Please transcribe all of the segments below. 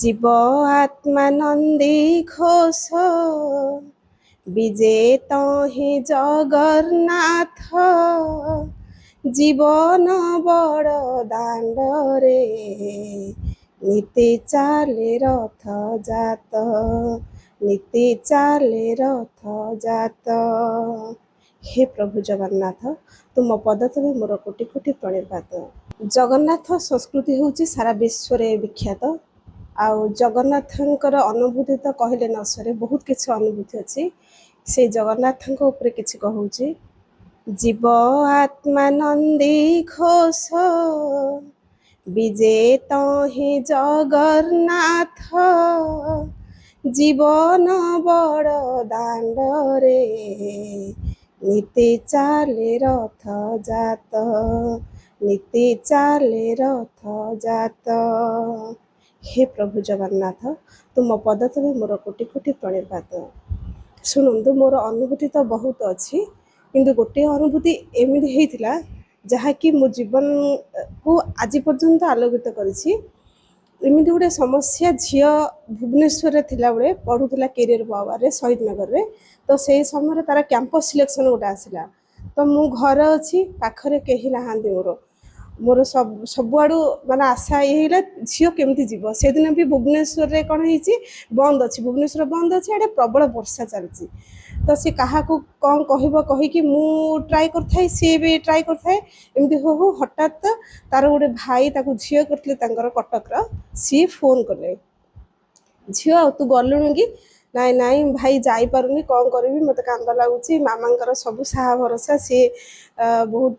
জীব আত্মানন্দী ঘোষ বিজে তহি জগন্নাথ জীবন বড় দাণ্ডরে নীতি চালে রথ জাত নীতি চালে রথ জাত। हे प्रभु जगन्नाथ तुम पद तले मोर कोटि कोटि प्रणिपात। जगन्नाथ संस्कृति हूँ सारा विश्व विख्यात। आउ जगन्नाथंकर अनुभूति तो कहले न सरे, बहुत किसी अनुभूति अच्छी से जगन्नाथ उपरे किसी कहूँ। जीव आत्मानंदी घोष विजे तहि जगन्नाथ जीवन बड़ दाण्डरे नीति चाले रथ जात नीति चाले रथ जात। हे प्रभु जगन्नाथ तुम पद तले मोर कोटि कोटि प्रणिपात। शुणु मोर अनुभूति तो बहुत अच्छी किंतु गोटे अनुभूति एमती होता जहाँकि मो जीवन को आज पर्यंत आलोकित करिछि। एमती गोटे समस्या झी भुवनेश्वर थिला बेले पढ़ुला कैरियर पावर शहीद नगर रे, तो से समय तार कैंपस सिलेक्शन गोटे आसला। तो मु घर अच्छी पाखरे कहीं नहांती मोर सबुआड़ू माने आशा ये झील केमती जीव। से दिन भी भुवनेश्वर रे कौन होइछि बंद अच्छी, भुवनेश्वर बंद अच्छी, आड़े प्रबल वर्षा चलती। तो सी क्या कौन कह कहीकि मु ट्राए कर सी भी ट्राए करमती हो हठात तार गोटे भाई ताको झील करते कटक सी फोन कले झील तू गलुणु कि नाई नाई भाई जापारुनी कौन करी मत कांद लगुच मामा सब साहा भरोसा सी बहुत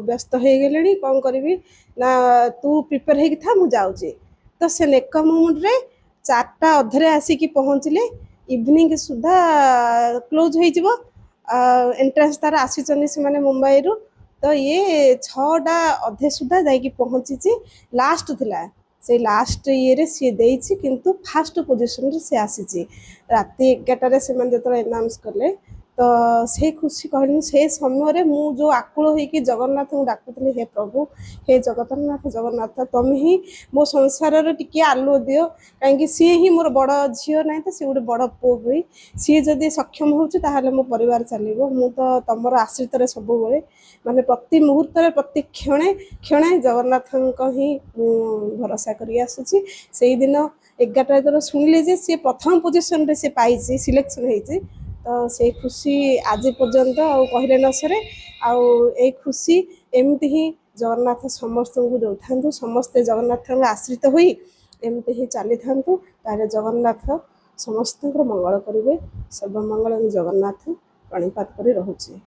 व्यस्त हो गले कौन करी ना तू प्रिपेयर हो था मुझे जाऊँगी। तो से नेक मोमेंट रे 4टा अधे आसिकी पहुँचले इवनिंग सुधा क्लोज हो एंट्रांस तार आसी से मुंबई रु। तो ये 6टा अधे सुधा जाकि पहुँची लास्ट थिला से लास्ट ये सी देछि किंतु फास्ट पोजिशन रे से आसी राति 11टारे से जो एनाउंस कले। तो से खुशी कहली से समय मु जो आकुल होइकि जगन्नाथ को डाकुतली हे प्रभु हे जगन्नाथ जगन्नाथ तुम ही मो संसार टिके आलुओ दियो कहीं सी ही मोर बड़ झील ना तो सी गोटे बड़ पुओ भी सी जदि सक्षम होता मो परिवार चलो मु तो तुम आश्रित सब बड़े माने प्रति मुहूर्त प्रति क्षणे क्षणे जगन्नाथ ही भरोसा कर आसुची। से दिन 11टा जो शुणिले जे सी प्रथम पोजिशन रे से पाई सिलेक्शन होती। तो से खुशी आज पर्यंत कहले न सरे। आई खुशी एमती ही जगन्नाथ समस्त को दौ था, समस्ते जगन्नाथ आश्रित हो एमती ही चली था। तारे जगन्नाथ समस्त मंगल करेंगे। सर्वमंगल जगन्नाथ प्रणिपात कर रहुछि।